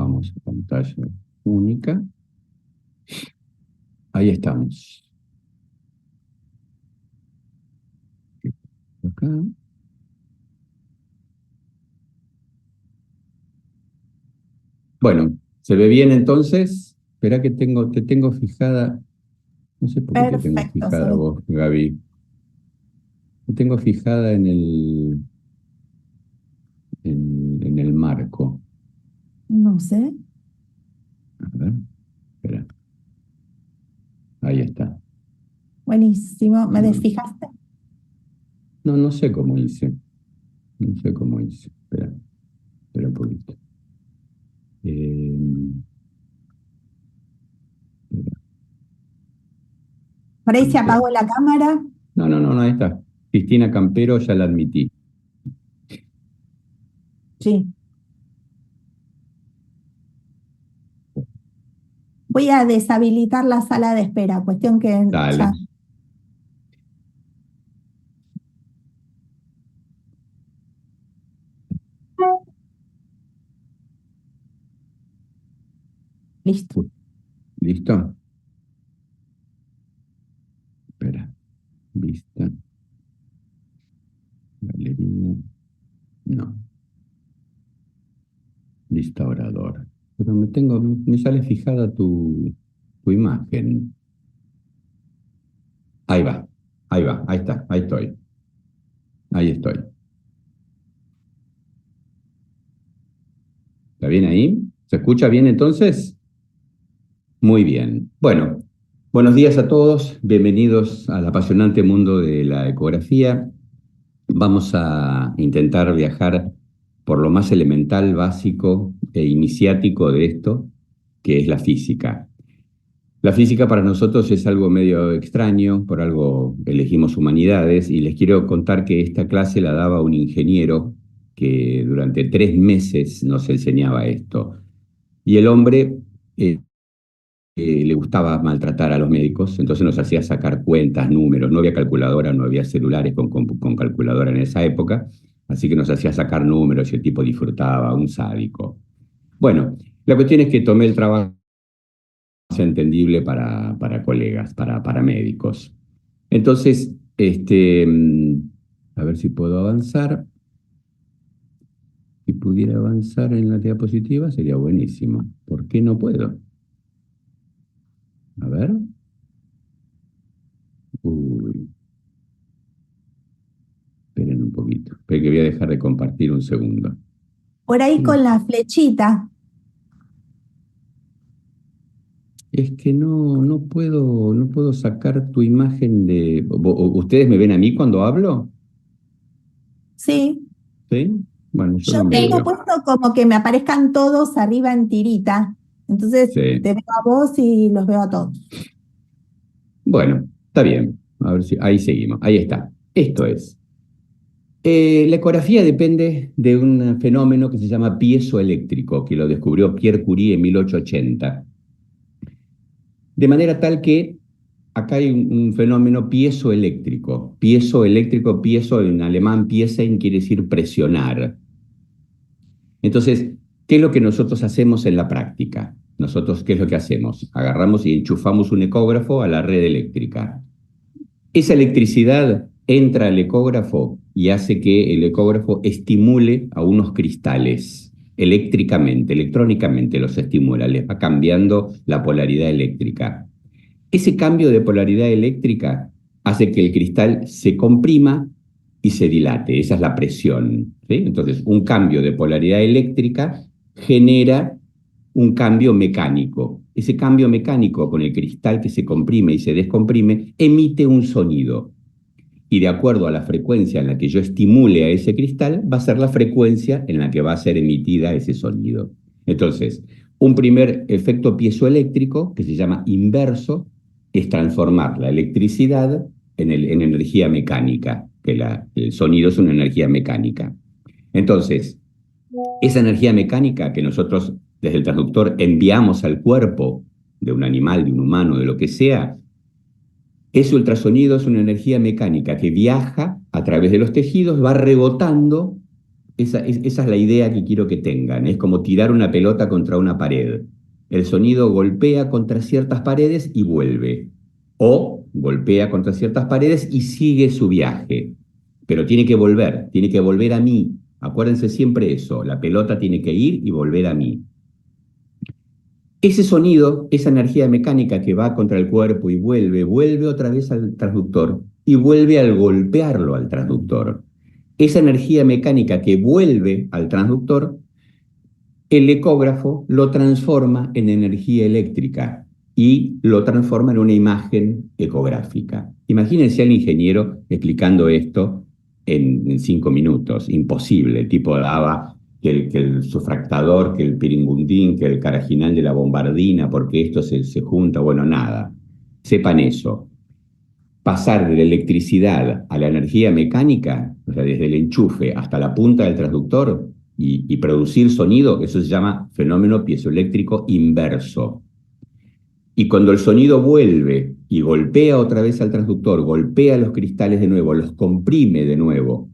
Vamos a pantalla única. Ahí estamos. Acá. Bueno, ¿se ve bien entonces? Espera que te tengo fijada. No sé por qué te tengo Perfecto, se fijada ve. vos, Gaby. Te tengo fijada en el marco. No sé. A ver, espera. Ahí está. Buenísimo. ¿Me No, desfijaste? no sé cómo hice. No sé cómo hice. Espera un poquito. Eh, espera. Por ahí se Campero. apagó la cámara. No, ahí está. Cristina Campero, ya la admití. Sí. Voy a deshabilitar la sala de espera. Cuestión que Dale. ya. Listo. ¿Listo? Espera. Vista. Galería. No. Lista orador. Pero me sale fijada tu imagen. Ahí va. Ahí va. Ahí está. Ahí estoy. Ahí estoy. ¿Está bien ahí? ¿Se escucha bien entonces? Muy bien. Bueno, buenos días a todos. Bienvenidos al apasionante mundo de la ecografía. Vamos a intentar viajar por lo más elemental, básico e iniciático de esto, que es la física. La física para nosotros es algo medio extraño, por algo elegimos humanidades, y les quiero contar que esta clase la daba un ingeniero que durante 3 meses nos enseñaba esto. Y el hombre eh, le gustaba maltratar a los médicos, entonces nos hacía sacar cuentas, números, no había calculadora, no había celulares con calculadora en esa época, así que nos hacía sacar números y el tipo disfrutaba, un sádico. Bueno, la cuestión es que tomé el trabajo más entendible para colegas, para médicos. Entonces, a ver si puedo avanzar. Si pudiera avanzar en la diapositiva sería buenísimo. ¿Por qué no puedo? A ver. Uy, esperen un poquito. Esperen que voy a dejar de compartir un segundo. Por ahí con la flechita. Es que no puedo sacar tu imagen de... ¿Ustedes me ven a mí cuando hablo? Sí. ¿Sí? Bueno, yo Yo no me tengo veo. puesto como que me aparezcan todos arriba en tirita. Entonces Sí. te veo a vos y los veo a todos. Bueno, está bien. A ver si ahí seguimos. Ahí está. Esto es. La ecografía depende de un fenómeno que se llama piezoeléctrico, que lo descubrió Pierre Curie en 1880. De manera tal que acá hay un fenómeno piezoeléctrico. Piezoeléctrico, piezo en alemán, piesen quiere decir presionar. Entonces, ¿qué es lo que nosotros hacemos en la práctica? Nosotros, ¿qué es lo que hacemos? Agarramos y enchufamos un ecógrafo a la red eléctrica. Esa electricidad entra al ecógrafo y hace que el ecógrafo estimule a unos cristales eléctricamente, electrónicamente los estimula, les va cambiando la polaridad eléctrica. Ese cambio de polaridad eléctrica hace que el cristal se comprima y se dilate, esa es la presión, ¿sí? Entonces, un cambio de polaridad eléctrica genera un cambio mecánico. Ese cambio mecánico con el cristal que se comprime y se descomprime emite un sonido. Y de acuerdo a la frecuencia en la que yo estimule a ese cristal, va a ser la frecuencia en la que va a ser emitida ese sonido. Entonces, un primer efecto piezoeléctrico, que se llama inverso, es transformar la electricidad en energía mecánica, que el sonido es una energía mecánica. Entonces, esa energía mecánica que nosotros desde el transductor enviamos al cuerpo de un animal, de un humano, de lo que sea, ese ultrasonido es una energía mecánica que viaja a través de los tejidos, va rebotando Esa es la idea que quiero que tengan. Es como tirar una pelota contra una pared. El sonido golpea contra ciertas paredes y vuelve. O golpea contra ciertas paredes y sigue su viaje. Pero tiene que volver a mí. Acuérdense siempre eso, la pelota tiene que ir y volver a mí. Ese sonido, esa energía mecánica que va contra el cuerpo y vuelve otra vez al transductor y vuelve al golpearlo al transductor. Esa energía mecánica que vuelve al transductor, el ecógrafo lo transforma en energía eléctrica y lo transforma en una imagen ecográfica. Imagínense al ingeniero explicando esto en 5 minutos. Imposible. El tipo daba que el sufractador, que el piringundín, que el carajinal de la bombardina, porque esto se junta. Bueno, nada. Sepan eso. Pasar de la electricidad a la energía mecánica, o sea, desde el enchufe hasta la punta del transductor y producir sonido, eso se llama fenómeno piezoeléctrico inverso. Y cuando el sonido vuelve y golpea otra vez al transductor, golpea los cristales de nuevo, los comprime de nuevo,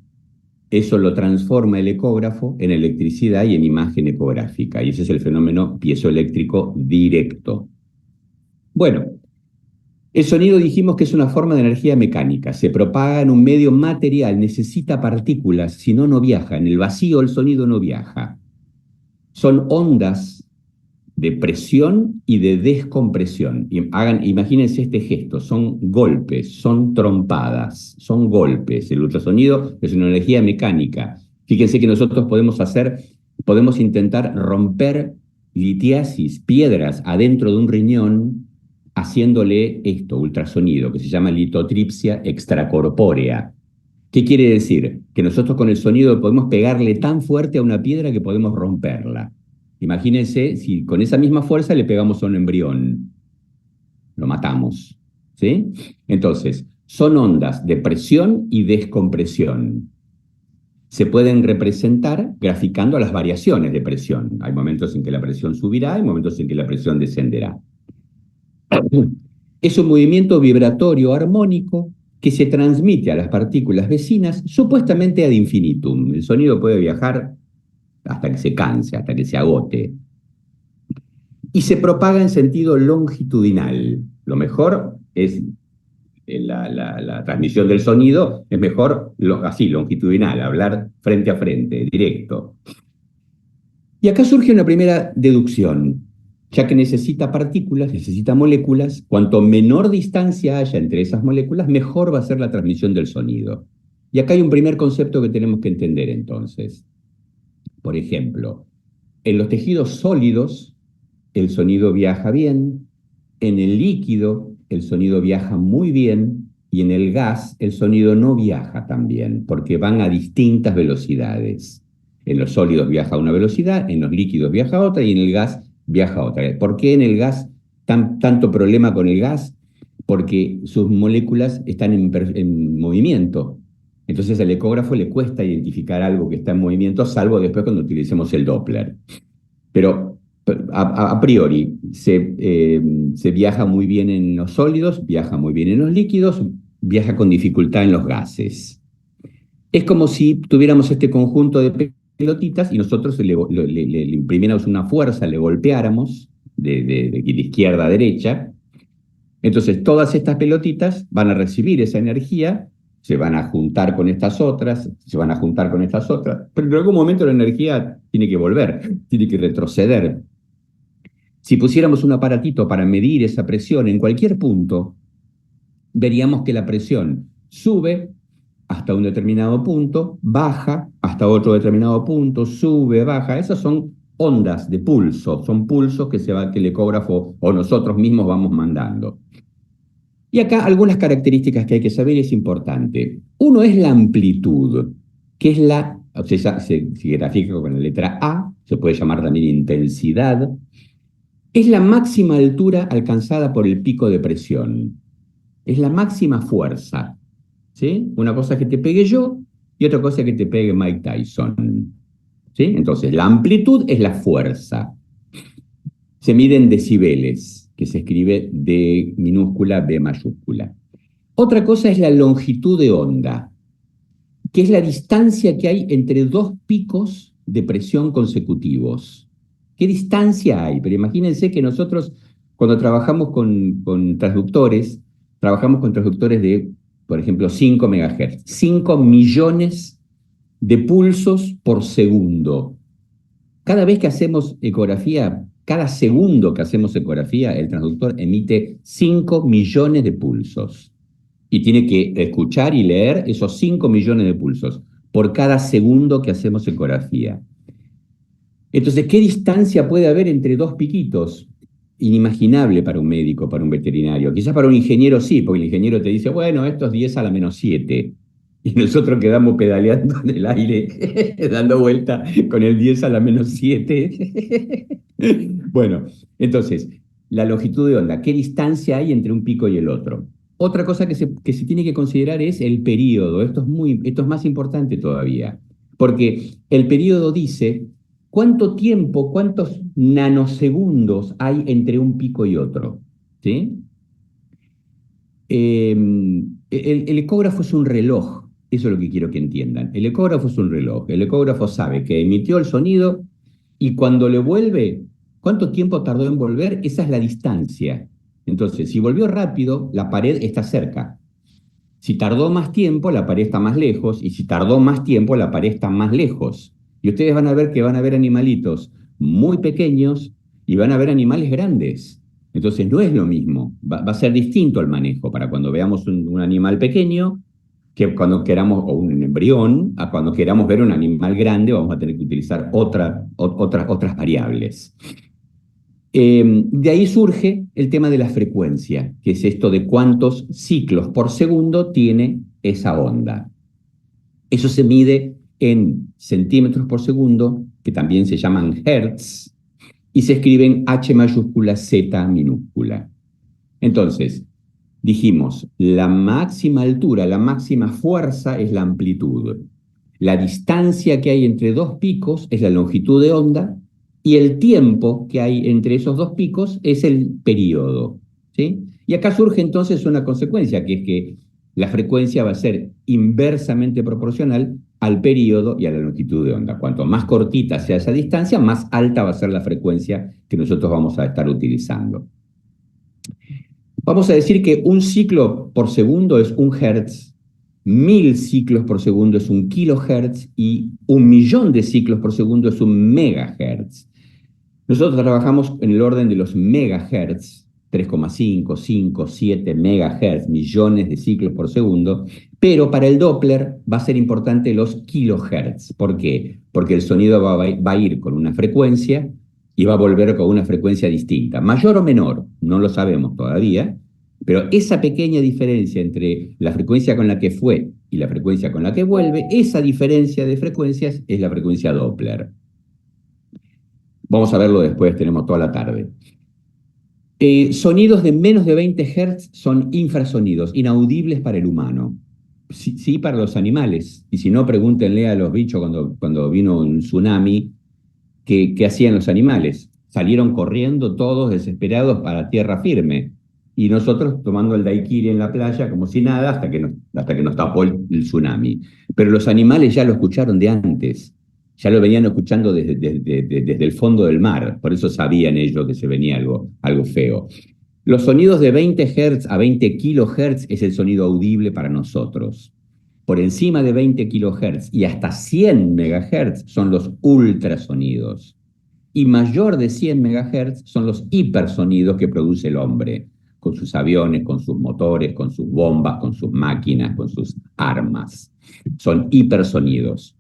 eso lo transforma el ecógrafo en electricidad y en imagen ecográfica. Y ese es el fenómeno piezoeléctrico directo. Bueno, el sonido dijimos que es una forma de energía mecánica, se propaga en un medio material, necesita partículas, si no, no viaja. En el vacío el sonido no viaja. Son ondas de presión y de descompresión. Imagínense este gesto, son golpes, son trompadas, son golpes. El ultrasonido es una energía mecánica. Fíjense que nosotros podemos intentar romper litiasis, piedras adentro de un riñón, haciéndole esto, ultrasonido, que se llama litotripsia extracorpórea. ¿Qué quiere decir? Que nosotros con el sonido podemos pegarle tan fuerte a una piedra que podemos romperla. Imagínense si con esa misma fuerza le pegamos a un embrión. Lo matamos. ¿Sí? Entonces, son ondas de presión y descompresión. Se pueden representar graficando las variaciones de presión. Hay momentos en que la presión subirá, hay momentos en que la presión descenderá. Es un movimiento vibratorio armónico que se transmite a las partículas vecinas supuestamente ad infinitum. El sonido puede viajar hasta que se canse, hasta que se agote. Y se propaga en sentido longitudinal. Lo mejor es la transmisión del sonido, es mejor así, longitudinal, hablar frente a frente, directo. Y acá surge una primera deducción. Ya que necesita partículas, necesita moléculas, cuanto menor distancia haya entre esas moléculas, mejor va a ser la transmisión del sonido. Y acá hay un primer concepto que tenemos que entender entonces. Por ejemplo, en los tejidos sólidos el sonido viaja bien, en el líquido el sonido viaja muy bien y en el gas el sonido no viaja tan bien porque van a distintas velocidades. En los sólidos viaja a una velocidad, en los líquidos viaja a otra y en el gas viaja a otra. ¿Por qué en el gas tanto problema con el gas? Porque sus moléculas están en movimiento. Entonces al ecógrafo le cuesta identificar algo que está en movimiento, salvo después cuando utilicemos el Doppler. Pero a priori se viaja muy bien en los sólidos, viaja muy bien en los líquidos, viaja con dificultad en los gases. Es como si tuviéramos este conjunto de pelotitas y nosotros le imprimiéramos una fuerza, le golpeáramos de izquierda a derecha. Entonces todas estas pelotitas van a recibir esa energía, se van a juntar con estas otras, se van a juntar con estas otras, pero en algún momento la energía tiene que volver, tiene que retroceder. Si pusiéramos un aparatito para medir esa presión en cualquier punto, veríamos que la presión sube hasta un determinado punto, baja hasta otro determinado punto, sube, baja. Esas son ondas de pulso, son pulsos que el ecógrafo o nosotros mismos vamos mandando. Y acá algunas características que hay que saber y es importante. Uno es la amplitud, que es se grafica con la letra A, se puede llamar también intensidad. Es la máxima altura alcanzada por el pico de presión. Es la máxima fuerza. ¿Sí? Una cosa es que te pegue yo y otra cosa es que te pegue Mike Tyson. ¿Sí? Entonces, la amplitud es la fuerza. Se mide en decibeles, que se escribe D minúscula, B mayúscula. Otra cosa es la longitud de onda. que es la distancia que hay entre dos picos de presión consecutivos. ¿Qué distancia hay? Pero imagínense que nosotros, cuando trabajamos con transductores, trabajamos con transductores de, por ejemplo, 5 MHz, 5 millones de pulsos por segundo. Cada vez que hacemos ecografía, cada segundo que hacemos ecografía, el transductor emite 5 millones de pulsos. Y tiene que escuchar y leer esos 5 millones de pulsos por cada segundo que hacemos ecografía. Entonces, ¿qué distancia puede haber entre dos piquitos? Inimaginable para un médico, para un veterinario. Quizás para un ingeniero sí, porque el ingeniero te dice, bueno, esto es 10 a la menos 7. Y nosotros quedamos pedaleando en el aire, dando vuelta con el 10 a la menos 7. Bueno, entonces, la longitud de onda, ¿qué distancia hay entre un pico y el otro? Otra cosa que se tiene que considerar es el período. Esto es más importante todavía, porque el período dice cuánto tiempo, cuántos nanosegundos hay entre un pico y otro. ¿Sí? El ecógrafo es un reloj, eso es lo que quiero que entiendan. El ecógrafo es un reloj. El ecógrafo sabe que emitió el sonido y cuando le vuelve, ¿cuánto tiempo tardó en volver? Esa es la distancia. Entonces, si volvió rápido, la pared está cerca. Si tardó más tiempo, la pared está más lejos, y si tardó más tiempo, la pared está más lejos. Y ustedes van a ver que van a ver animalitos muy pequeños y van a ver animales grandes. Entonces no es lo mismo, va a ser distinto el manejo para cuando veamos un animal pequeño, que cuando queramos, o un embrión, a cuando queramos ver un animal grande, vamos a tener que utilizar otras variables. De ahí surge el tema de la frecuencia, que es esto de cuántos ciclos por segundo tiene esa onda. Eso se mide en centímetros por segundo, que también se llaman hertz, y se escriben H mayúscula, Z minúscula. Entonces, dijimos, la máxima altura, la máxima fuerza es la amplitud. La distancia que hay entre dos picos es la longitud de onda, y el tiempo que hay entre esos dos picos es el período. ¿Sí? Y acá surge entonces una consecuencia, que es que la frecuencia va a ser inversamente proporcional al período y a la longitud de onda. Cuanto más cortita sea esa distancia, más alta va a ser la frecuencia que nosotros vamos a estar utilizando. Vamos a decir que un ciclo por segundo es 1 hertz, 1000 ciclos por segundo es 1 kilohertz y 1.000.000 de ciclos por segundo es 1 megahertz. Nosotros trabajamos en el orden de los megahertz, 3,5, 5, 7 megahertz, millones de ciclos por segundo, pero para el Doppler va a ser importante los kilohertz. ¿Por qué? Porque el sonido va a ir con una frecuencia y va a volver con una frecuencia distinta, mayor o menor, no lo sabemos todavía, pero esa pequeña diferencia entre la frecuencia con la que fue y la frecuencia con la que vuelve, esa diferencia de frecuencias es la frecuencia Doppler. Vamos a verlo después, tenemos toda la tarde. Sonidos de menos de 20 Hz son infrasonidos, inaudibles para el humano. Sí, sí, para los animales. Y si no, pregúntenle a los bichos cuando vino un tsunami, ¿qué hacían los animales? Salieron corriendo todos desesperados para tierra firme. Y nosotros tomando el daiquiri en la playa como si nada hasta que nos tapó el tsunami. Pero los animales ya lo escucharon de antes. Ya lo venían escuchando desde el fondo del mar, por eso sabían ellos que se venía algo feo. Los sonidos de 20 Hz a 20 kHz es el sonido audible para nosotros. Por encima de 20 kHz y hasta 100 MHz son los ultrasonidos. Y mayor de 100 MHz son los hipersonidos que produce el hombre, con sus aviones, con sus motores, con sus bombas, con sus máquinas, con sus armas. Son hipersonidos.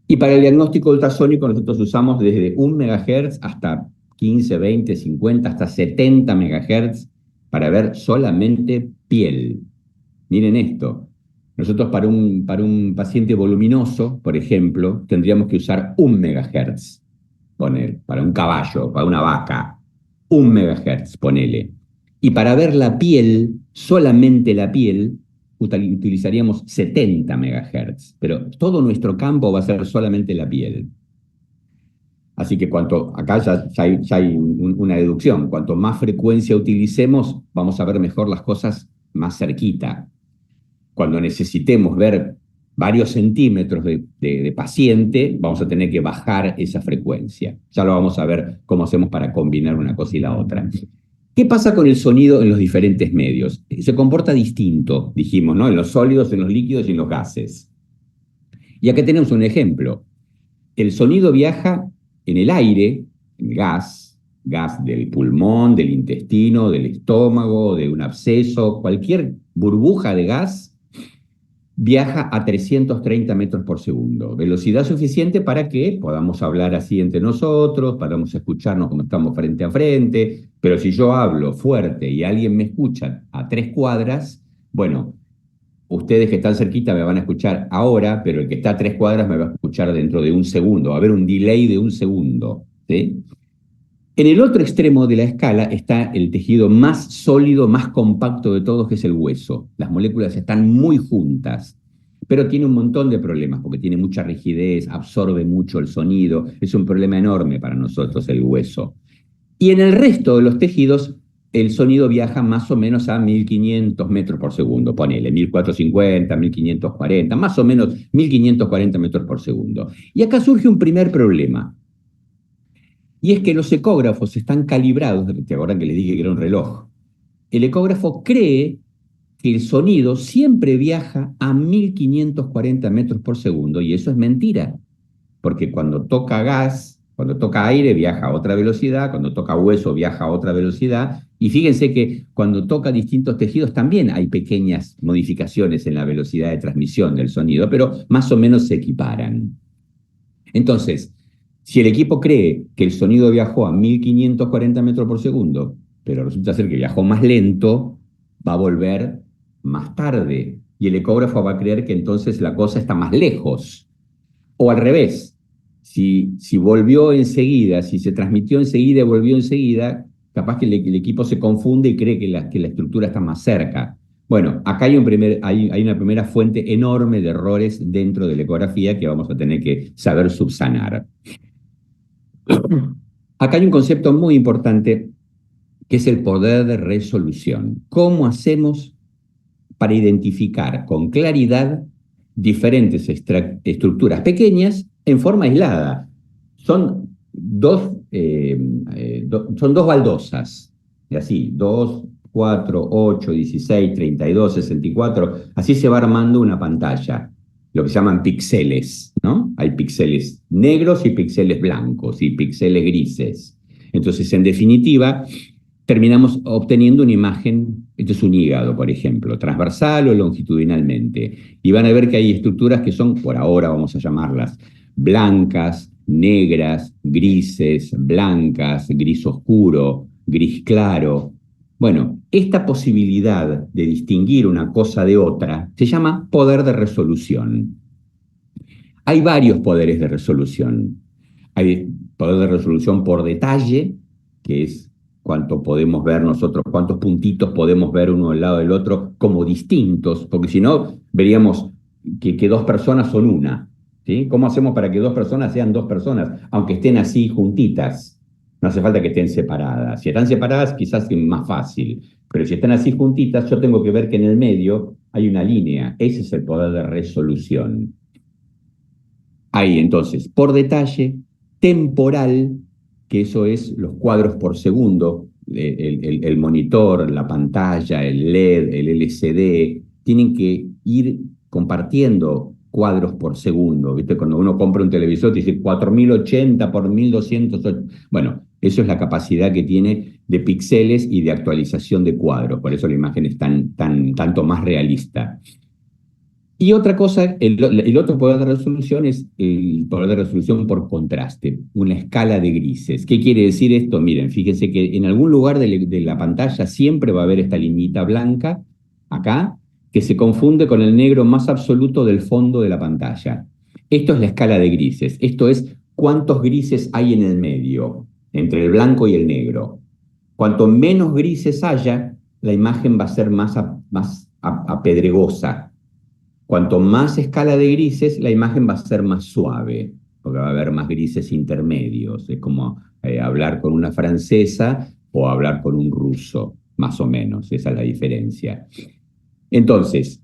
Y para el diagnóstico ultrasónico nosotros usamos desde 1 MHz hasta 15, 20, 50, hasta 70 MHz para ver solamente piel. Miren esto. Nosotros para un paciente voluminoso, por ejemplo, tendríamos que usar 1 MHz. Para un caballo, para una vaca. 1 MHz, ponele. Y para ver la piel, solamente la piel, utilizaríamos 70 MHz, pero todo nuestro campo va a ser solamente la piel. Así que acá ya hay una deducción, cuanto más frecuencia utilicemos, vamos a ver mejor las cosas más cerquita. Cuando necesitemos ver varios centímetros de paciente, vamos a tener que bajar esa frecuencia. Ya lo vamos a ver cómo hacemos para combinar una cosa y la otra. ¿Qué pasa con el sonido en los diferentes medios? Se comporta distinto, dijimos, ¿no? En los sólidos, en los líquidos y en los gases. Y acá tenemos un ejemplo. El sonido viaja en el aire, en gas del pulmón, del intestino, del estómago, de un absceso, cualquier burbuja de gas viaja a 330 metros por segundo, velocidad suficiente para que podamos hablar así entre nosotros, podamos escucharnos como estamos frente a frente, pero si yo hablo fuerte y alguien me escucha a 3 cuadras, bueno, ustedes que están cerquita me van a escuchar ahora, pero el que está a 3 cuadras me va a escuchar dentro de un segundo, va a haber un delay de un segundo, ¿sí? En el otro extremo de la escala está el tejido más sólido, más compacto de todos, que es el hueso. Las moléculas están muy juntas, pero tiene un montón de problemas, porque tiene mucha rigidez, absorbe mucho el sonido, es un problema enorme para nosotros el hueso. Y en el resto de los tejidos, el sonido viaja más o menos a 1500 metros por segundo, ponele, 1450, 1540, más o menos 1540 metros por segundo. Y acá surge un primer problema. Y es que los ecógrafos están calibrados, ¿te acuerdan que les dije que era un reloj? El ecógrafo cree que el sonido siempre viaja a 1540 metros por segundo, y eso es mentira, porque cuando toca gas, cuando toca aire viaja a otra velocidad, cuando toca hueso viaja a otra velocidad, y fíjense que cuando toca distintos tejidos también hay pequeñas modificaciones en la velocidad de transmisión del sonido, pero más o menos se equiparan. Entonces, si el equipo cree que el sonido viajó a 1540 metros por segundo, pero resulta ser que viajó más lento, va a volver más tarde. Y el ecógrafo va a creer que entonces la cosa está más lejos. O al revés, si volvió enseguida, si se transmitió enseguida y volvió enseguida, capaz que el equipo se confunde y cree que la estructura está más cerca. Bueno, acá hay una primera fuente enorme de errores dentro de la ecografía que vamos a tener que saber subsanar. Acá hay un concepto muy importante que es el poder de resolución. ¿Cómo hacemos para identificar con claridad diferentes estructuras pequeñas en forma aislada? Son dos baldosas, y así, 2, 4, 8, 16, 32, 64, así se va armando una pantalla, lo que se llaman píxeles, ¿no? Hay píxeles negros y píxeles blancos y píxeles grises. Entonces, en definitiva, terminamos obteniendo una imagen, esto es un hígado, por ejemplo, transversal o longitudinalmente, y van a ver que hay estructuras que son, por ahora vamos a llamarlas, blancas, negras, grises, blancas, gris oscuro, gris claro. Bueno, esta posibilidad de distinguir una cosa de otra se llama poder de resolución. Hay varios poderes de resolución. Hay poder de resolución por detalle, que es cuánto podemos ver nosotros, cuántos puntitos podemos ver uno al lado del otro como distintos, porque si no, veríamos que dos personas son una. ¿Sí? ¿Cómo hacemos para que dos personas sean dos personas, aunque estén así juntitas? No hace falta que estén separadas. Si están separadas, quizás es más fácil, pero si están así juntitas, yo tengo que ver que en el medio hay una línea. Ese es el poder de resolución. Ahí entonces, por detalle, temporal, que eso es los cuadros por segundo, el monitor, la pantalla, el LED, el LCD, tienen que ir compartiendo cuadros por segundo. ¿Viste? Cuando uno compra un televisor, te dice 4080 por 1280. Bueno, eso es la capacidad que tiene de píxeles y de actualización de cuadros. Por eso la imagen es tanto más realista. Y otra cosa, el otro poder de resolución es el poder de resolución por contraste, una escala de grises. ¿Qué quiere decir esto? Miren, fíjense que en algún lugar de la pantalla siempre va a haber esta liñita blanca, acá, que se confunde con el negro más absoluto del fondo de la pantalla. Esto es la escala de grises. Esto es cuántos grises hay en el medio, entre el blanco y el negro. Cuanto menos grises haya, la imagen va a ser más apedregosa. Cuanto más escala de grises, la imagen va a ser más suave, porque va a haber más grises intermedios. Es como hablar con una francesa o hablar con un ruso, más o menos. Esa es la diferencia. Entonces,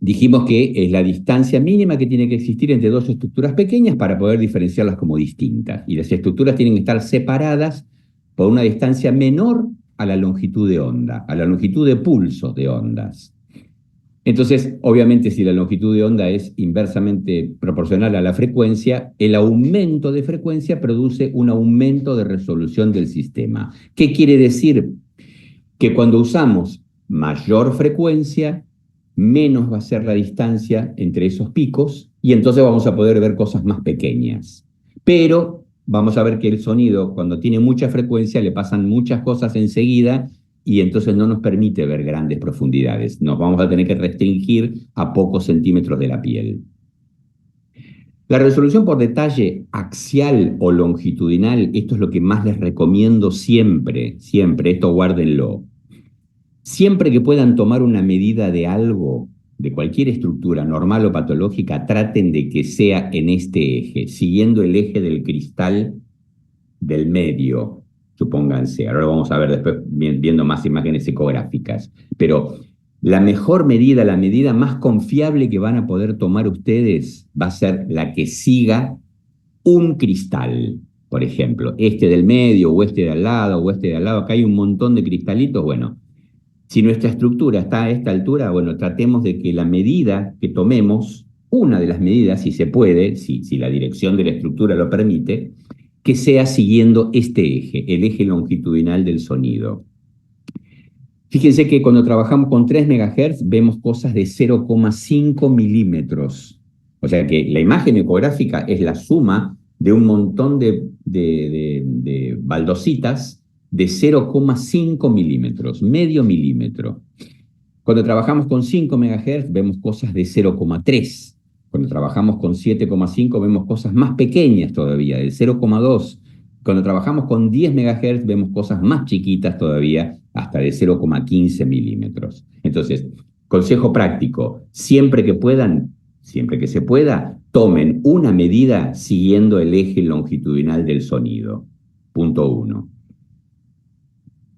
Dijimos que es la distancia mínima que tiene que existir entre dos estructuras pequeñas para poder diferenciarlas como distintas. Y las estructuras tienen que estar separadas por una distancia menor a la longitud de onda, a la longitud de pulsos de ondas. Entonces, obviamente, si la longitud de onda es inversamente proporcional a la frecuencia, el aumento de frecuencia produce un aumento de resolución del sistema. ¿Qué quiere decir? Que cuando usamos mayor frecuencia, menos va a ser la distancia entre esos picos y entonces vamos a poder ver cosas más pequeñas. Pero vamos a ver que el sonido, cuando tiene mucha frecuencia, le pasan muchas cosas enseguida y entonces no nos permite ver grandes profundidades. Nos vamos a tener que restringir a pocos centímetros de la piel. La resolución por detalle axial o longitudinal, esto es lo que más les recomiendo siempre, siempre, esto guárdenlo. Siempre que puedan tomar una medida de algo, de cualquier estructura normal o patológica, traten de que sea en este eje, siguiendo el eje del cristal del medio, supónganse. Ahora lo vamos a ver después viendo más imágenes ecográficas. Pero la mejor medida, la medida más confiable que van a poder tomar ustedes va a ser la que siga un cristal. Por ejemplo, este del medio, o este de al lado, o este de al lado. Acá hay un montón de cristalitos. Bueno, si nuestra estructura está a esta altura, bueno, tratemos de que la medida que tomemos, una de las medidas, si se puede, si la dirección de la estructura lo permite, que sea siguiendo este eje, el eje longitudinal del sonido. Fíjense que cuando trabajamos con 3 MHz vemos cosas de 0,5 milímetros. O sea que la imagen ecográfica es la suma de un montón de baldositas de 0,5 milímetros, medio milímetro. Cuando trabajamos con 5 MHz vemos cosas de 0,3. Cuando trabajamos con 7,5 vemos cosas más pequeñas todavía, de 0,2. Cuando trabajamos con 10 MHz vemos cosas más chiquitas todavía, hasta de 0,15 milímetros. Entonces, consejo práctico, siempre que puedan, siempre que se pueda, tomen una medida siguiendo el eje longitudinal del sonido. Punto 1.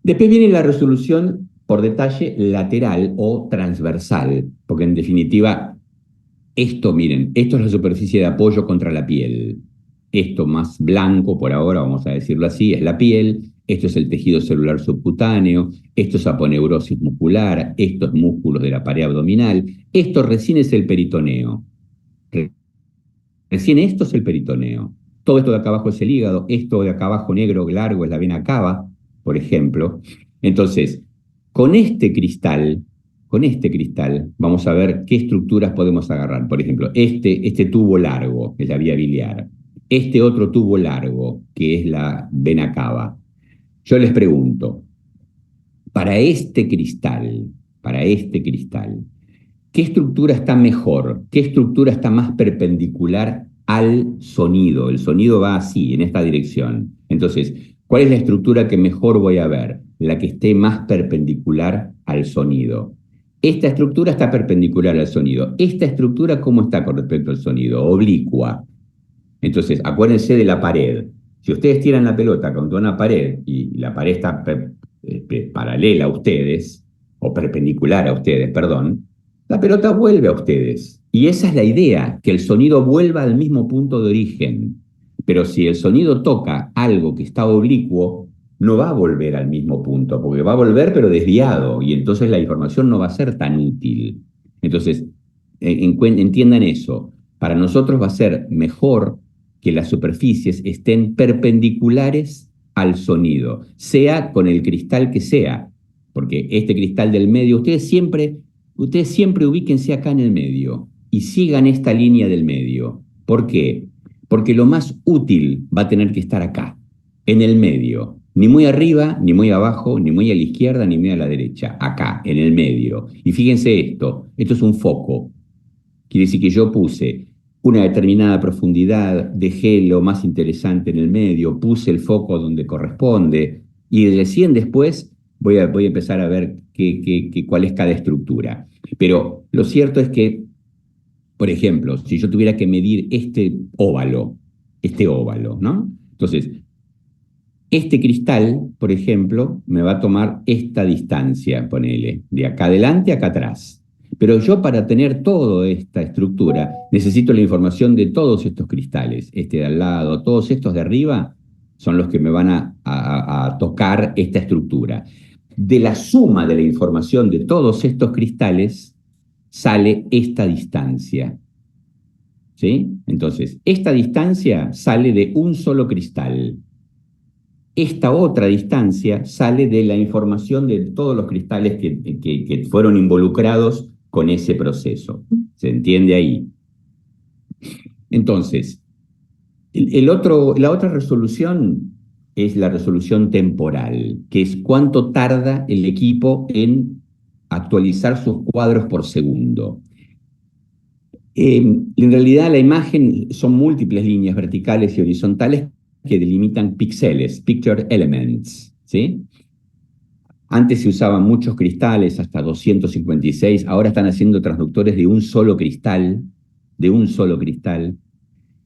Después viene la resolución por detalle lateral o transversal, porque en definitiva, esto, miren, esto es la superficie de apoyo contra la piel. Esto más blanco por ahora, vamos a decirlo así, es la piel. Esto es el tejido celular subcutáneo. Esto es aponeurosis muscular. Esto es músculos de la pared abdominal. Esto recién es el peritoneo. Recién esto es el peritoneo. Todo esto de acá abajo es el hígado. Esto de acá abajo negro largo es la vena cava, por ejemplo. Entonces, con este cristal vamos a ver qué estructuras podemos agarrar. Por ejemplo, este tubo largo, que es la vía biliar. Este otro tubo largo, que es la vena cava. Yo les pregunto, para este cristal, ¿qué estructura está mejor? ¿Qué estructura está más perpendicular al sonido? El sonido va así, en esta dirección. Entonces, ¿cuál es la estructura que mejor voy a ver? La que esté más perpendicular al sonido. Esta estructura está perpendicular al sonido. ¿Esta estructura cómo está con respecto al sonido? Oblicua. Entonces, acuérdense de la pared. Si ustedes tiran la pelota contra una pared y la pared está paralela a ustedes, o perpendicular a ustedes, perdón, la pelota vuelve a ustedes. Y esa es la idea, que el sonido vuelva al mismo punto de origen. Pero si el sonido toca algo que está oblicuo, no va a volver al mismo punto, porque va a volver pero desviado, y entonces la información no va a ser tan útil. Entonces, entiendan eso. Para nosotros va a ser mejor que las superficies estén perpendiculares al sonido, sea con el cristal que sea, porque este cristal del medio, ustedes siempre ubíquense acá en el medio y sigan esta línea del medio. ¿Por qué? Porque lo más útil va a tener que estar acá, en el medio, ni muy arriba, ni muy abajo, ni muy a la izquierda, ni muy a la derecha, acá, en el medio. Y fíjense esto es un foco. Quiere decir que yo puse una determinada profundidad, dejé lo más interesante en el medio, puse el foco donde corresponde y recién después voy a empezar a ver cuál es cada estructura. Pero lo cierto es que, por ejemplo, si yo tuviera que medir este óvalo, ¿no? Entonces, este cristal, por ejemplo, me va a tomar esta distancia, ponele, de acá adelante a acá atrás. Pero yo para tener toda esta estructura necesito la información de todos estos cristales, este de al lado, todos estos de arriba son los que me van a tocar esta estructura. De la suma de la información de todos estos cristales sale esta distancia. ¿Sí? Entonces, esta distancia sale de un solo cristal. Esta otra distancia sale de la información de todos los cristales que fueron involucrados con ese proceso. ¿Se entiende ahí? Entonces, la otra resolución es la resolución temporal, que es cuánto tarda el equipo en actualizar sus cuadros por segundo. En realidad la imagen son múltiples líneas verticales y horizontales que delimitan píxeles, picture elements, ¿sí? Antes se usaban muchos cristales, hasta 256, ahora están haciendo transductores de un solo cristal,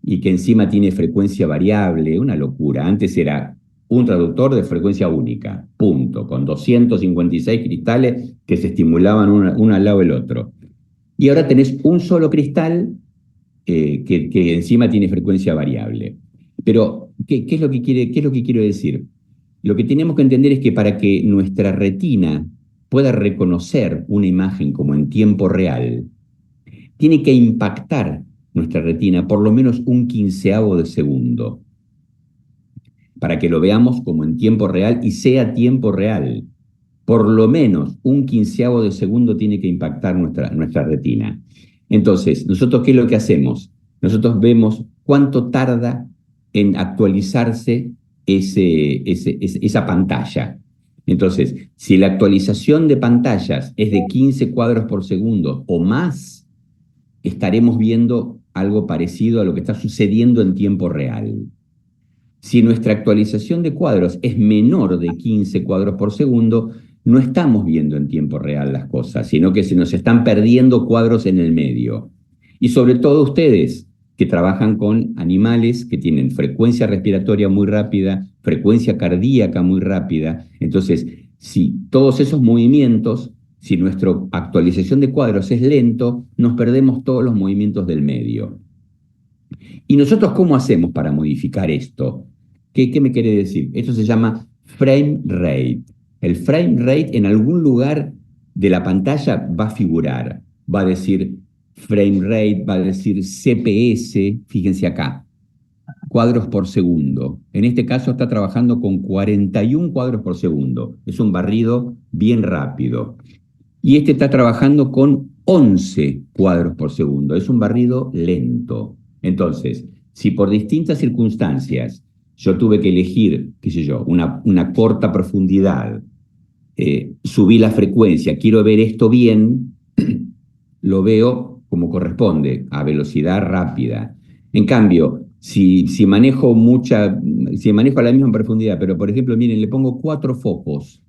y que encima tiene frecuencia variable, una locura. Antes era un traductor de frecuencia única, punto, con 256 cristales que se estimulaban uno al lado del otro. Y ahora tenés un solo cristal que encima tiene frecuencia variable. Pero, ¿qué es lo que quiero decir? Lo que tenemos que entender es que para que nuestra retina pueda reconocer una imagen como en tiempo real, tiene que impactar nuestra retina por lo menos un quinceavo de segundo, para que lo veamos como en tiempo real y sea tiempo real. Por lo menos un quinceavo de segundo tiene que impactar nuestra retina. Entonces, ¿nosotros qué es lo que hacemos? Nosotros vemos cuánto tarda en actualizarse esa pantalla. Entonces, si la actualización de pantallas es de 15 cuadros por segundo o más, estaremos viendo algo parecido a lo que está sucediendo en tiempo real. Si nuestra actualización de cuadros es menor de 15 cuadros por segundo, no estamos viendo en tiempo real las cosas, sino que se nos están perdiendo cuadros en el medio. Y sobre todo ustedes, que trabajan con animales que tienen frecuencia respiratoria muy rápida, frecuencia cardíaca muy rápida. Entonces, si todos esos movimientos, si nuestra actualización de cuadros es lento, nos perdemos todos los movimientos del medio. ¿Y nosotros cómo hacemos para modificar esto? ¿Qué me quiere decir? Esto se llama frame rate. El frame rate en algún lugar de la pantalla va a figurar, va a decir frame rate, va a decir CPS, fíjense acá, cuadros por segundo. En este caso está trabajando con 41 cuadros por segundo. Es un barrido bien rápido. Y este está trabajando con 11 cuadros por segundo. Es un barrido lento. Entonces, si por distintas circunstancias yo tuve que elegir, qué sé yo, una corta profundidad, subí la frecuencia, quiero ver esto bien, lo veo como corresponde, a velocidad rápida. En cambio, si manejo a la misma profundidad, pero por ejemplo, miren, le pongo 4 focos,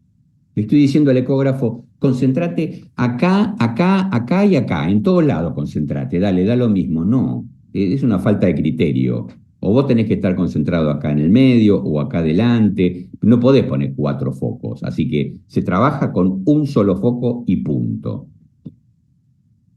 le estoy diciendo al ecógrafo, concéntrate acá, acá, acá y acá, en todos lados concéntrate, dale, da lo mismo. No, es una falta de criterio. O vos tenés que estar concentrado acá en el medio o acá adelante. No podés poner 4 focos. Así que se trabaja con un solo foco y punto.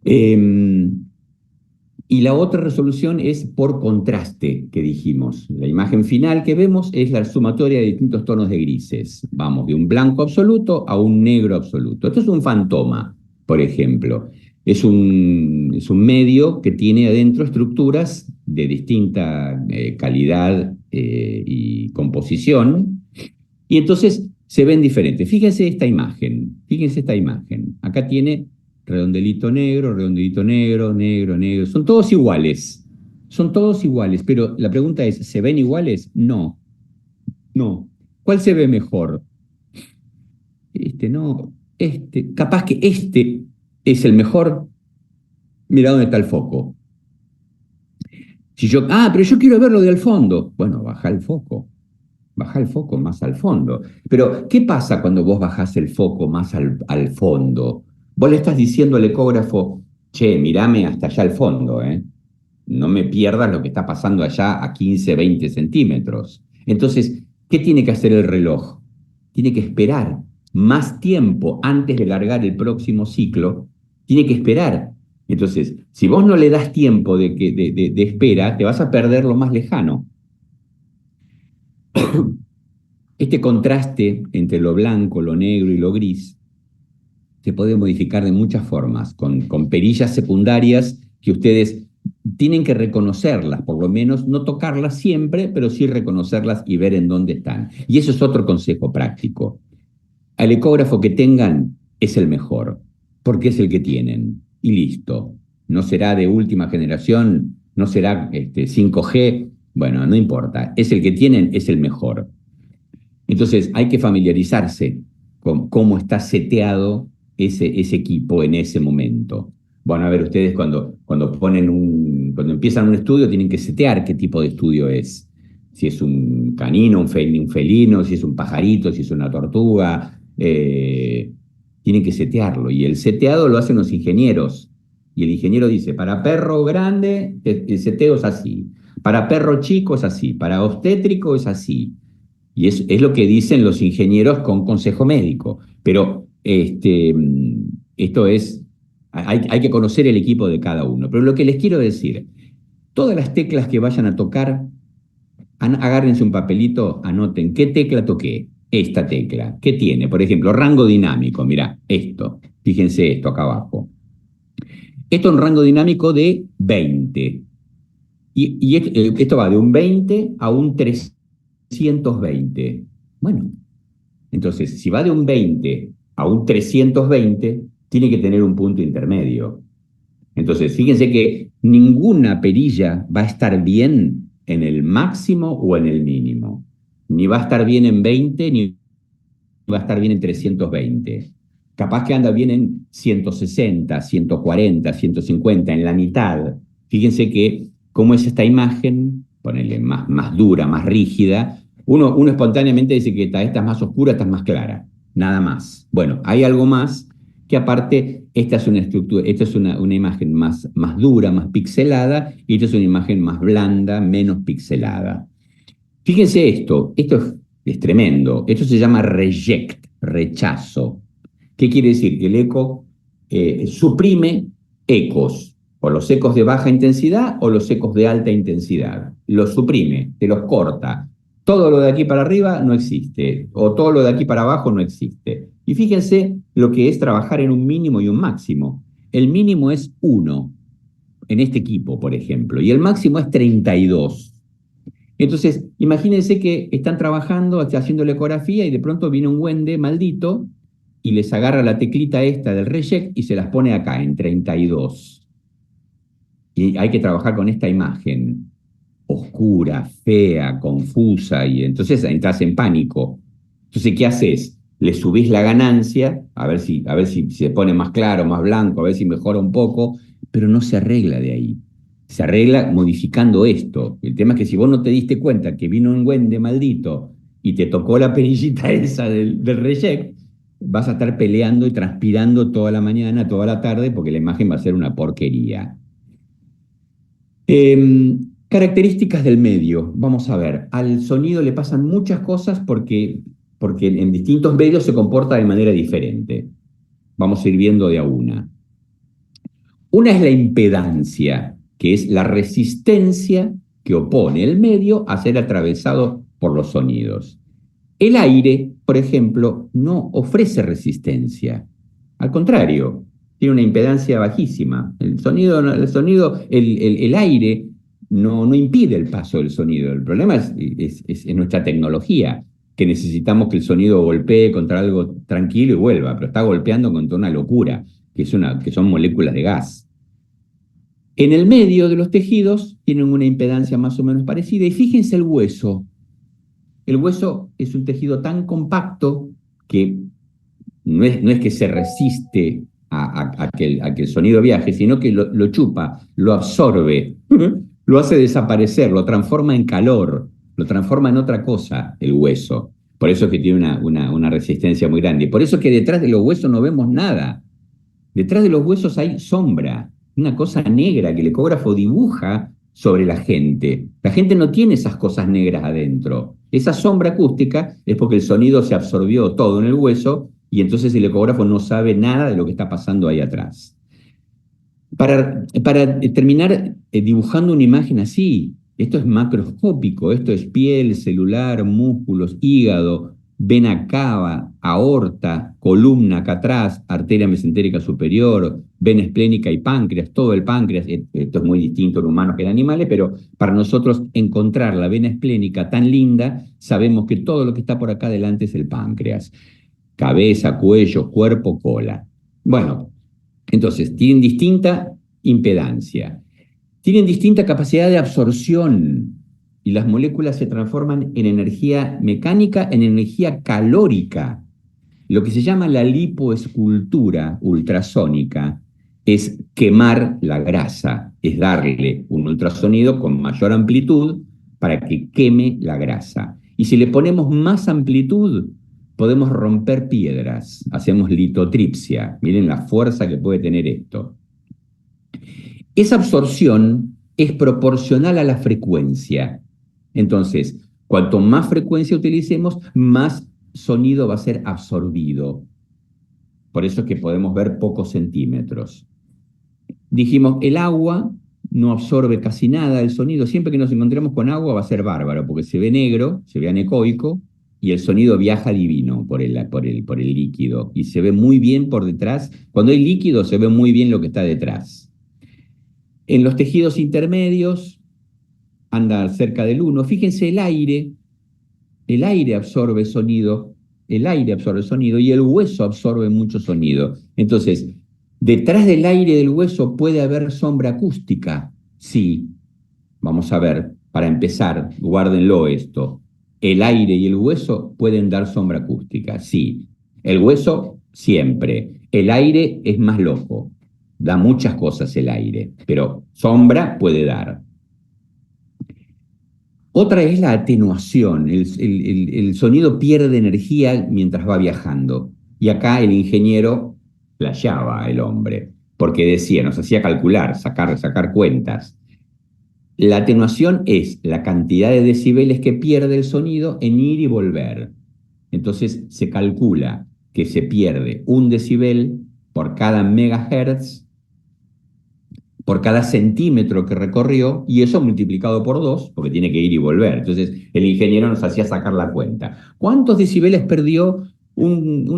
Y la otra resolución es por contraste, que dijimos. La imagen final que vemos es la sumatoria de distintos tonos de grises. Vamos de un blanco absoluto a un negro absoluto. Esto es un fantoma, por ejemplo. Es un medio que tiene adentro estructuras de distinta calidad y composición. Y entonces se ven diferentes. Fíjense esta imagen. Acá tiene redondelito negro, negro, negro. Son todos iguales. Pero la pregunta es, ¿se ven iguales? No. ¿Cuál se ve mejor? No. Capaz que este es el mejor. Mira dónde está el foco. Pero yo quiero verlo del fondo. Bueno, baja el foco más al fondo. Pero, ¿qué pasa cuando vos bajás el foco más al fondo? Vos le estás diciendo al ecógrafo, che, mirame hasta allá al fondo, ¿eh? No me pierdas lo que está pasando allá a 15, 20 centímetros. Entonces, ¿qué tiene que hacer el reloj? Tiene que esperar más tiempo antes de largar el próximo ciclo tiene que esperar. Entonces, si vos no le das tiempo de espera, te vas a perder lo más lejano. Este contraste entre lo blanco, lo negro y lo gris se puede modificar de muchas formas, con perillas secundarias que ustedes tienen que reconocerlas, por lo menos no tocarlas siempre, pero sí reconocerlas y ver en dónde están. Y eso es otro consejo práctico. Al ecógrafo que tengan es el mejor, porque es el que tienen, y listo. No será de última generación, no será 5G, bueno, no importa, es el que tienen, es el mejor. Entonces hay que familiarizarse con cómo está seteado ese equipo en ese momento. Bueno, a ver, ustedes cuando empiezan un estudio tienen que setear qué tipo de estudio es. Si es un canino, un felino, si es un pajarito, si es una tortuga, tienen que setearlo. Y el seteado lo hacen los ingenieros. Y el ingeniero dice, para perro grande, el seteo es así. Para perro chico es así. Para obstétrico es así. Y es lo que dicen los ingenieros con consejo médico. Pero esto hay que conocer el equipo de cada uno. Pero lo que les quiero decir, todas las teclas que vayan a tocar, agárrense un papelito, anoten qué tecla toqué. Esta tecla, ¿qué tiene? Por ejemplo, rango dinámico, mirá, esto. Fíjense esto acá abajo. Esto es un rango dinámico de 20. Y esto va de un 20 a un 320. Bueno, entonces, si va de un 20 a un 320, tiene que tener un punto intermedio. Entonces, fíjense que ninguna perilla va a estar bien en el máximo o en el mínimo. Ni va a estar bien en 20, ni va a estar bien en 320. Capaz que anda bien en 160, 140, 150, en la mitad. Fíjense que cómo es esta imagen, ponerle más dura, más rígida. Uno espontáneamente dice que esta es más oscura, esta es más clara. Nada más. Bueno, hay algo más que aparte, esta es una estructura, esta es una imagen más dura, más pixelada, y esta es una imagen más blanda, menos pixelada. Fíjense esto es tremendo. Esto se llama reject, rechazo. ¿Qué quiere decir? Que el eco suprime ecos, o los ecos de baja intensidad o los ecos de alta intensidad. Los suprime, te los corta. Todo lo de aquí para arriba no existe, o todo lo de aquí para abajo no existe. Y fíjense lo que es trabajar en un mínimo y un máximo. El mínimo es 1 en este equipo, por ejemplo, y el máximo es 32. Entonces, imagínense que están trabajando, haciendo la ecografía y de pronto viene un duende maldito y les agarra la teclita esta del reject y se las pone acá, en 32. Y hay que trabajar con esta imagen oscura, fea, confusa, y entonces entras en pánico. Entonces, ¿qué haces? Le subís la ganancia, a ver si se pone más claro, más blanco, a ver si mejora un poco, pero no se arregla de ahí. Se arregla modificando esto. El tema es que si vos no te diste cuenta que vino un duende maldito y te tocó la perillita esa del reject, vas a estar peleando y transpirando toda la mañana, toda la tarde, porque la imagen va a ser una porquería. Características del medio. Vamos a ver, al sonido le pasan muchas cosas porque en distintos medios se comporta de manera diferente. Vamos a ir viendo de a una. Una es la impedancia, que es la resistencia que opone el medio a ser atravesado por los sonidos. El aire, por ejemplo, no ofrece resistencia. Al contrario, tiene una impedancia bajísima. El aire no impide el paso del sonido. El problema es nuestra tecnología, que necesitamos que el sonido golpee contra algo tranquilo y vuelva, pero está golpeando contra una locura, que son moléculas de gas. En el medio de los tejidos tienen una impedancia más o menos parecida, y fíjense el hueso. El hueso es un tejido tan compacto que no es que se resiste a que el sonido viaje, sino que lo chupa, lo absorbe, lo hace desaparecer, lo transforma en calor, lo transforma en otra cosa, el hueso. Por eso es que tiene una resistencia muy grande. Por eso es que detrás de los huesos no vemos nada. Detrás de los huesos hay sombra, una cosa negra que el ecógrafo dibuja sobre la gente. La gente no tiene esas cosas negras adentro. Esa sombra acústica es porque el sonido se absorbió todo en el hueso y entonces el ecógrafo no sabe nada de lo que está pasando ahí atrás. Para terminar dibujando una imagen así, esto es macroscópico, esto es piel, celular, músculos, hígado, vena cava, aorta, columna acá atrás, arteria mesentérica superior, vena esplénica y páncreas, todo el páncreas. Esto es muy distinto en humanos que en animales, pero para nosotros encontrar la vena esplénica tan linda, sabemos que todo lo que está por acá adelante es el páncreas. Cabeza, cuello, cuerpo, cola. Bueno, entonces, tienen distinta impedancia, tienen distinta capacidad de absorción y las moléculas se transforman en energía mecánica, en energía calórica. Lo que se llama la lipoescultura ultrasónica es quemar la grasa, es darle un ultrasonido con mayor amplitud para que queme la grasa. Y si le ponemos más amplitud, podemos romper piedras, hacemos litotripsia. Miren la fuerza que puede tener esto. Esa absorción es proporcional a la frecuencia. Entonces, cuanto más frecuencia utilicemos, más sonido va a ser absorbido. Por eso es que podemos ver pocos centímetros. Dijimos, el agua no absorbe casi nada del sonido. Siempre que nos encontremos con agua va a ser bárbaro, porque se ve negro, se ve anecoico, y el sonido viaja divino por el líquido. Y se ve muy bien por detrás. Cuando hay líquido se ve muy bien lo que está detrás. En los tejidos intermedios anda cerca del 1. Fíjense el aire absorbe sonido, el aire absorbe sonido y el hueso absorbe mucho sonido. Entonces, ¿detrás del aire del hueso puede haber sombra acústica? Sí. Vamos a ver, para empezar, guárdenlo esto. ¿El aire y el hueso pueden dar sombra acústica? Sí. El hueso, siempre. El aire es más loco. Da muchas cosas el aire, pero sombra puede dar. Otra es la atenuación. El sonido pierde energía mientras va viajando. Y acá el ingeniero flasheaba el hombre, porque decía, nos hacía calcular, sacar cuentas. La atenuación es la cantidad de decibeles que pierde el sonido en ir y volver. Entonces se calcula que se pierde 1 decibel por cada megahertz, por cada centímetro que recorrió, y eso multiplicado por 2, porque tiene que ir y volver. Entonces el ingeniero nos hacía sacar la cuenta. ¿Cuántos decibeles perdió un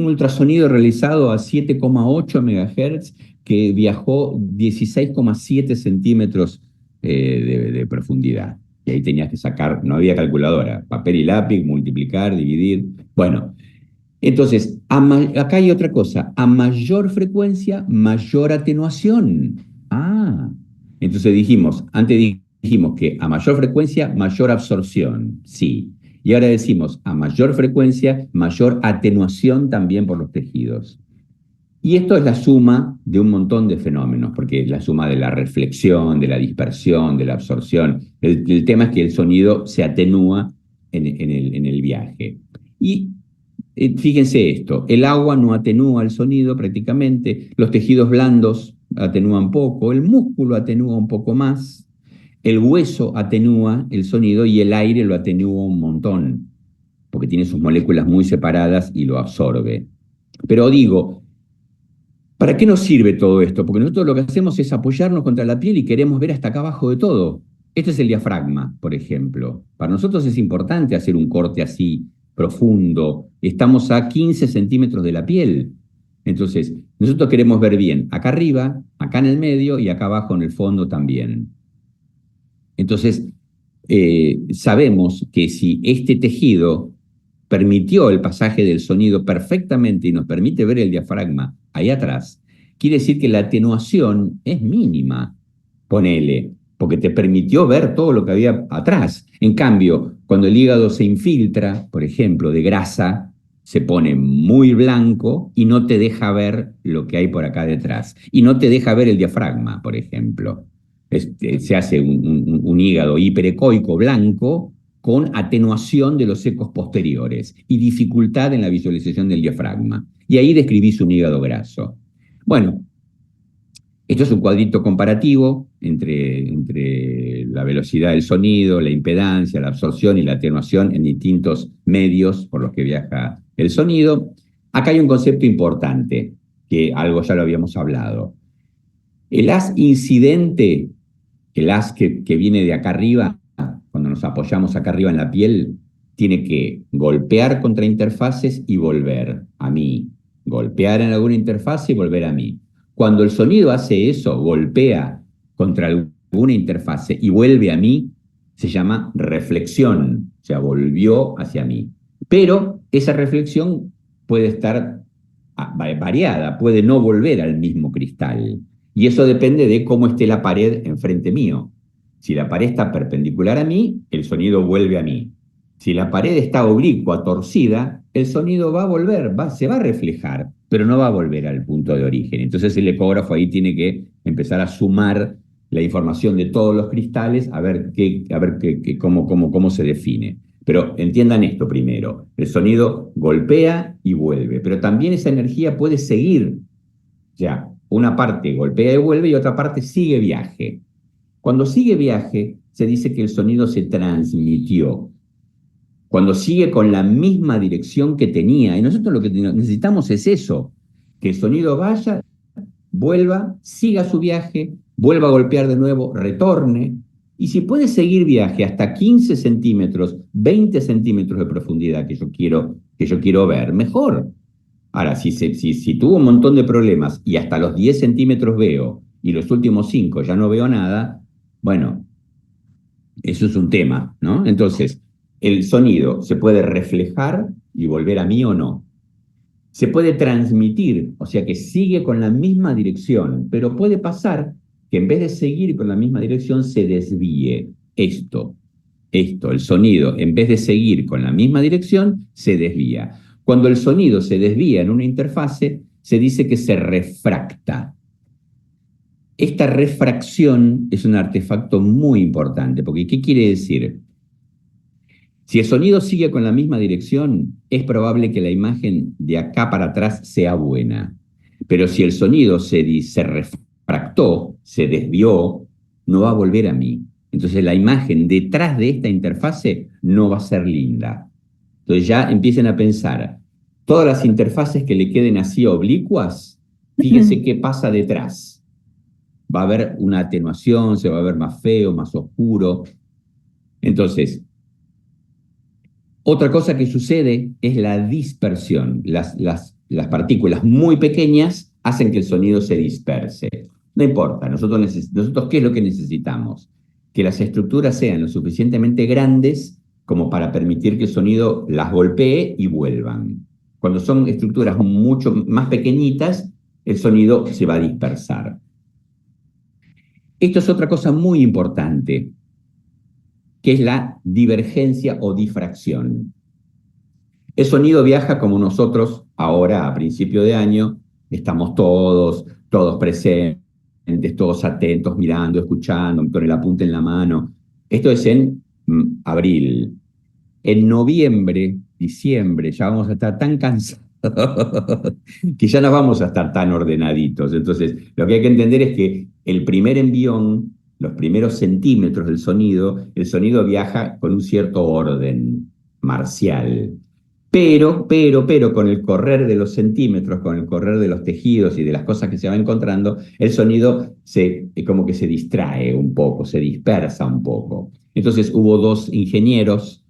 ultrasonido realizado a 7,8 megahertz que viajó 16,7 centímetros de profundidad? Y ahí tenías que sacar, no había calculadora, papel y lápiz, multiplicar, dividir. Bueno, entonces, acá hay otra cosa, a mayor frecuencia, mayor atenuación. Entonces antes dijimos que a mayor frecuencia, mayor absorción, sí. Y ahora decimos, a mayor frecuencia, mayor atenuación también por los tejidos. Y esto es la suma de un montón de fenómenos, porque es la suma de la reflexión, de la dispersión, de la absorción. El tema es que el sonido se atenúa en el viaje. Y fíjense esto, el agua no atenúa el sonido prácticamente, los tejidos blandos atenúan poco, el músculo atenúa un poco más, el hueso atenúa el sonido y el aire lo atenúa un montón, porque tiene sus moléculas muy separadas y lo absorbe. Pero digo, ¿para qué nos sirve todo esto? Porque nosotros lo que hacemos es apoyarnos contra la piel y queremos ver hasta acá abajo de todo. Este es el diafragma, por ejemplo. Para nosotros es importante hacer un corte así, profundo. Estamos a 15 centímetros de la piel. Entonces, nosotros queremos ver bien acá arriba, acá en el medio y acá abajo en el fondo también. Entonces, sabemos que si este tejido permitió el pasaje del sonido perfectamente y nos permite ver el diafragma ahí atrás, quiere decir que la atenuación es mínima, ponele, porque te permitió ver todo lo que había atrás. En cambio, cuando el hígado se infiltra, por ejemplo, de grasa, se pone muy blanco y no te deja ver lo que hay por acá detrás. Y no te deja ver el diafragma, por ejemplo. Se hace un hígado hiperecoico blanco con atenuación de los ecos posteriores y dificultad en la visualización del diafragma. Y ahí describís un hígado graso. Bueno, esto es un cuadrito comparativo entre la velocidad del sonido, la impedancia, la absorción y la atenuación en distintos medios por los que viaja el sonido. Acá hay un concepto importante, que algo ya lo habíamos hablado. El haz incidente, el haz que viene de acá arriba, cuando nos apoyamos acá arriba en la piel, tiene que golpear contra interfaces y volver a mí. Golpear en alguna interfase y volver a mí. Cuando el sonido hace eso, golpea contra alguna interfase y vuelve a mí, se llama reflexión, o sea, volvió hacia mí. Pero esa reflexión puede estar variada, puede no volver al mismo cristal. Y eso depende de cómo esté la pared enfrente mío. Si la pared está perpendicular a mí, el sonido vuelve a mí. Si la pared está oblicua, torcida, el sonido va a volver, se va a reflejar, pero no va a volver al punto de origen. Entonces el ecógrafo ahí tiene que empezar a sumar la información de todos los cristales a ver cómo se define. Pero entiendan esto primero, el sonido golpea y vuelve, pero también esa energía puede seguir. Ya, una parte golpea y vuelve y otra parte sigue viaje. Cuando sigue viaje, se dice que el sonido se transmitió. Cuando sigue con la misma dirección que tenía, y nosotros lo que necesitamos es eso, que el sonido vaya, vuelva, siga su viaje, vuelva a golpear de nuevo, retorne, y si puede seguir viaje hasta 15 centímetros, 20 centímetros de profundidad que yo quiero ver, mejor. Ahora, si tuvo un montón de problemas y hasta los 10 centímetros veo y los últimos 5 ya no veo nada, bueno, eso es un tema, ¿no? Entonces, el sonido se puede reflejar y volver a mí o no. Se puede transmitir, o sea que sigue con la misma dirección, pero puede pasar que en vez de seguir con la misma dirección se desvíe. El sonido, en vez de seguir con la misma dirección, se desvía. Cuando el sonido se desvía en una interfase, se dice que se refracta. Esta refracción es un artefacto muy importante, porque ¿qué quiere decir? Si el sonido sigue con la misma dirección, es probable que la imagen de acá para atrás sea buena. Pero si el sonido se refractó, se desvió, no va a volver a mí. Entonces la imagen detrás de esta interfase no va a ser linda. Entonces ya empiecen a pensar, todas las interfaces que le queden así oblicuas, fíjense qué pasa detrás. Va a haber una atenuación, se va a ver más feo, más oscuro. Entonces, otra cosa que sucede es la dispersión. Las partículas muy pequeñas hacen que el sonido se disperse. No importa, nosotros ¿qué es lo que necesitamos? Que las estructuras sean lo suficientemente grandes como para permitir que el sonido las golpee y vuelvan. Cuando son estructuras mucho más pequeñitas, el sonido se va a dispersar. Esto es otra cosa muy importante, que es la divergencia o difracción. El sonido viaja como nosotros ahora, a principio de año, estamos todos presentes, todos atentos, mirando, escuchando, con el apunte en la mano. Esto es en abril. En noviembre, diciembre, ya vamos a estar tan cansados que ya no vamos a estar tan ordenaditos. Entonces, lo que hay que entender es que el primer envión, los primeros centímetros del sonido, el sonido viaja con un cierto orden marcial. Pero, con el correr de los centímetros, con el correr de los tejidos y de las cosas que se va encontrando, el sonido como que se distrae un poco, se dispersa un poco. Entonces hubo dos ingenieros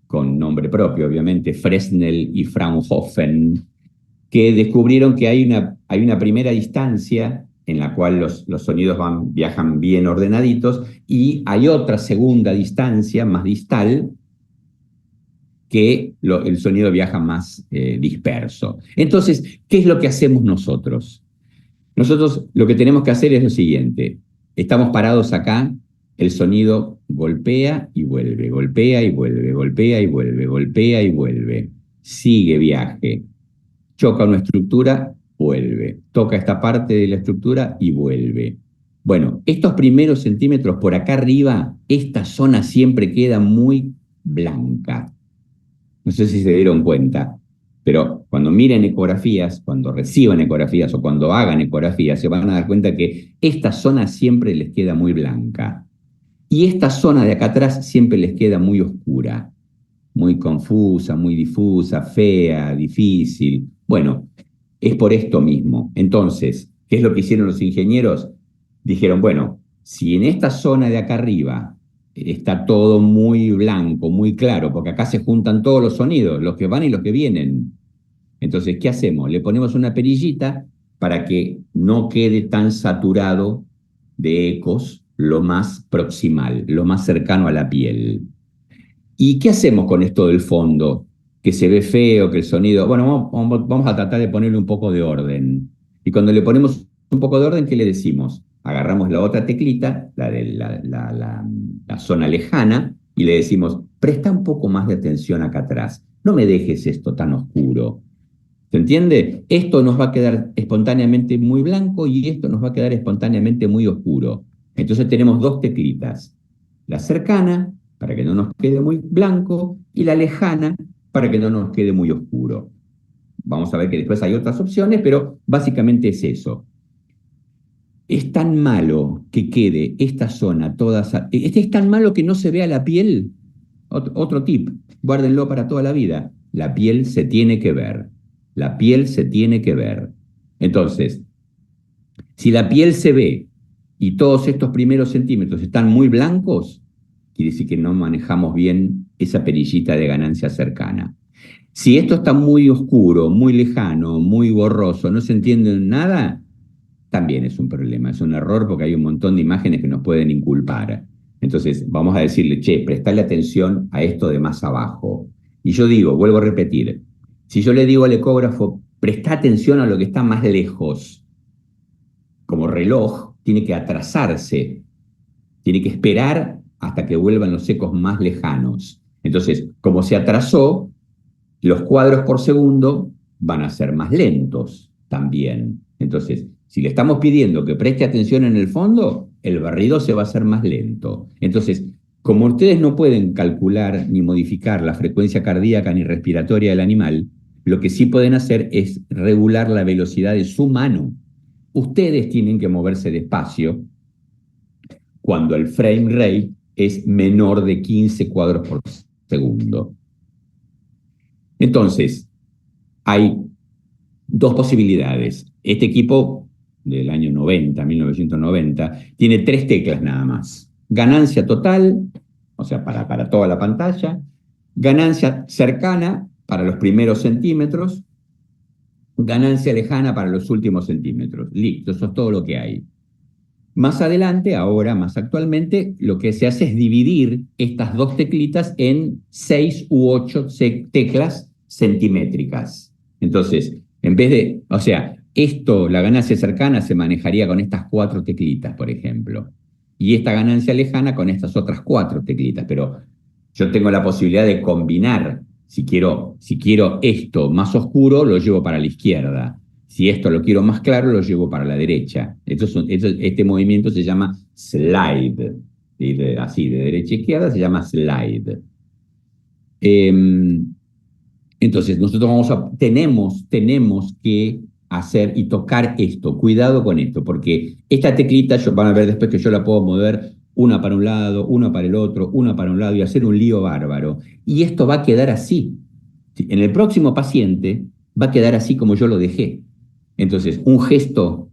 con nombre propio, obviamente, Fresnel y Fraunhofen, que descubrieron que hay una primera distancia en la cual los sonidos viajan bien ordenaditos, y hay otra segunda distancia, más distal, que el sonido viaja más disperso. Entonces, ¿qué es lo que hacemos nosotros? Nosotros lo que tenemos que hacer es lo siguiente. Estamos parados acá, el sonido golpea y vuelve, golpea y vuelve, golpea y vuelve, golpea y vuelve. Sigue viaje. Choca una estructura, vuelve. Toca esta parte de la estructura y vuelve. Bueno, estos primeros centímetros por acá arriba, esta zona siempre queda muy blanca. No sé si se dieron cuenta, pero cuando miren ecografías, cuando reciban ecografías o cuando hagan ecografías, se van a dar cuenta que esta zona siempre les queda muy blanca. Y esta zona de acá atrás siempre les queda muy oscura, muy confusa, muy difusa, fea, difícil. Bueno, es por esto mismo. Entonces, ¿qué es lo que hicieron los ingenieros? dijeron, bueno, si en esta zona de acá arriba está todo muy blanco, muy claro, porque acá se juntan todos los sonidos, los que van y los que vienen. Entonces, ¿qué hacemos? Le ponemos una perillita para que no quede tan saturado de ecos lo más proximal, lo más cercano a la piel. ¿Y qué hacemos con esto del fondo? Que se ve feo, que el sonido... Bueno, vamos a tratar de ponerle un poco de orden. Y cuando le ponemos un poco de orden, ¿qué le decimos? Agarramos la otra teclita, la de la zona lejana, y le decimos, presta un poco más de atención acá atrás. No me dejes esto tan oscuro. ¿Se entiende? Esto nos va a quedar espontáneamente muy blanco y esto nos va a quedar espontáneamente muy oscuro. Entonces tenemos dos teclitas. La cercana, para que no nos quede muy blanco, y la lejana, para que no nos quede muy oscuro. Vamos a ver que después hay otras opciones, pero básicamente es eso. Es tan malo que quede esta zona toda... Este es tan malo que no se vea la piel. Otro tip, guárdenlo para toda la vida. La piel se tiene que ver. La piel se tiene que ver. Entonces, si la piel se ve y todos estos primeros centímetros están muy blancos, quiere decir que no manejamos bien esa perillita de ganancia cercana. Si esto está muy oscuro, muy lejano, muy borroso, no se entiende nada, también es un problema, es un error porque hay un montón de imágenes que nos pueden inculpar. Entonces, vamos a decirle, che, prestale atención a esto de más abajo. Y yo digo, vuelvo a repetir, si yo le digo al ecógrafo, presta atención a lo que está más lejos, como reloj, tiene que atrasarse, tiene que esperar hasta que vuelvan los ecos más lejanos. Entonces, como se atrasó, los cuadros por segundo van a ser más lentos también. Entonces, si le estamos pidiendo que preste atención en el fondo, el barrido se va a hacer más lento. Entonces, como ustedes no pueden calcular ni modificar la frecuencia cardíaca ni respiratoria del animal, lo que sí pueden hacer es regular la velocidad de su mano. Ustedes tienen que moverse despacio cuando el frame rate es menor de 15 cuadros por segundo. Entonces, hay dos posibilidades. Este equipo del año 90, 1990, tiene tres teclas nada más. Ganancia total, o sea, para toda la pantalla. Ganancia cercana para los primeros centímetros. Ganancia lejana para los últimos centímetros. Listo, eso es todo lo que hay. Más adelante, ahora más actualmente, lo que se hace es dividir estas dos teclitas en 6 u 8 teclas centimétricas. Entonces, en vez de, o sea, esto, la ganancia cercana se manejaría con estas 4 teclitas, por ejemplo, y esta ganancia lejana con estas otras 4 teclitas, pero yo tengo la posibilidad de combinar. Si quiero esto más oscuro, lo llevo para la izquierda. Si esto lo quiero más claro, lo llevo para la derecha. Este movimiento se llama slide. Así, de derecha a izquierda se llama slide. Eh, entonces, nosotros tenemos que hacer y tocar esto. Cuidado con esto, porque esta teclita, van a ver después que yo la puedo mover una para un lado, una para el otro, una para un lado y hacer un lío bárbaro. Y esto va a quedar así. En el próximo paciente va a quedar así como yo lo dejé. Entonces, un gesto,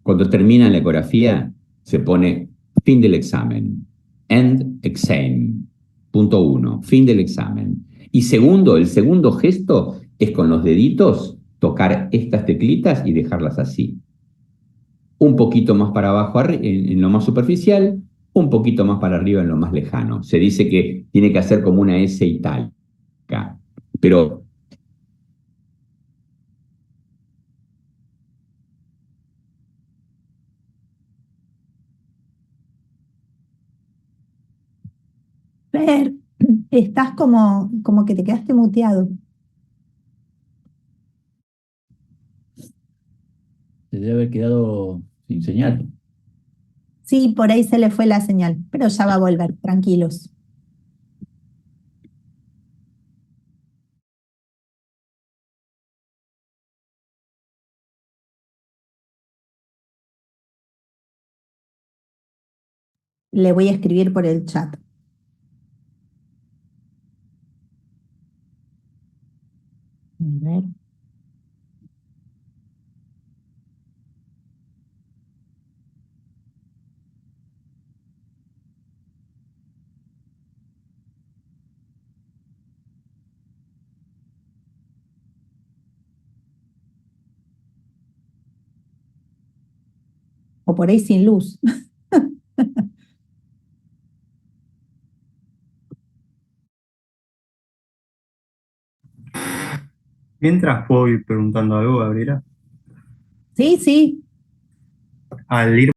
cuando termina la ecografía, se pone fin del examen. End exam. Punto uno, fin del examen. Y segundo, el segundo gesto es con los deditos tocar estas teclitas y dejarlas así. Un poquito más para abajo en lo más superficial, un poquito más para arriba en lo más lejano. Se dice que tiene que hacer como una S itálica. Pero Fer, estás como que te quedaste muteado. Se debe haber quedado sin señal. Sí, por ahí se le fue la señal, pero ya va a volver, tranquilos. Le voy a escribir por el chat. A ver. o por ahí sin luz. Mientras puedo ir preguntando algo, Gabriela. Sí, sí, Al ir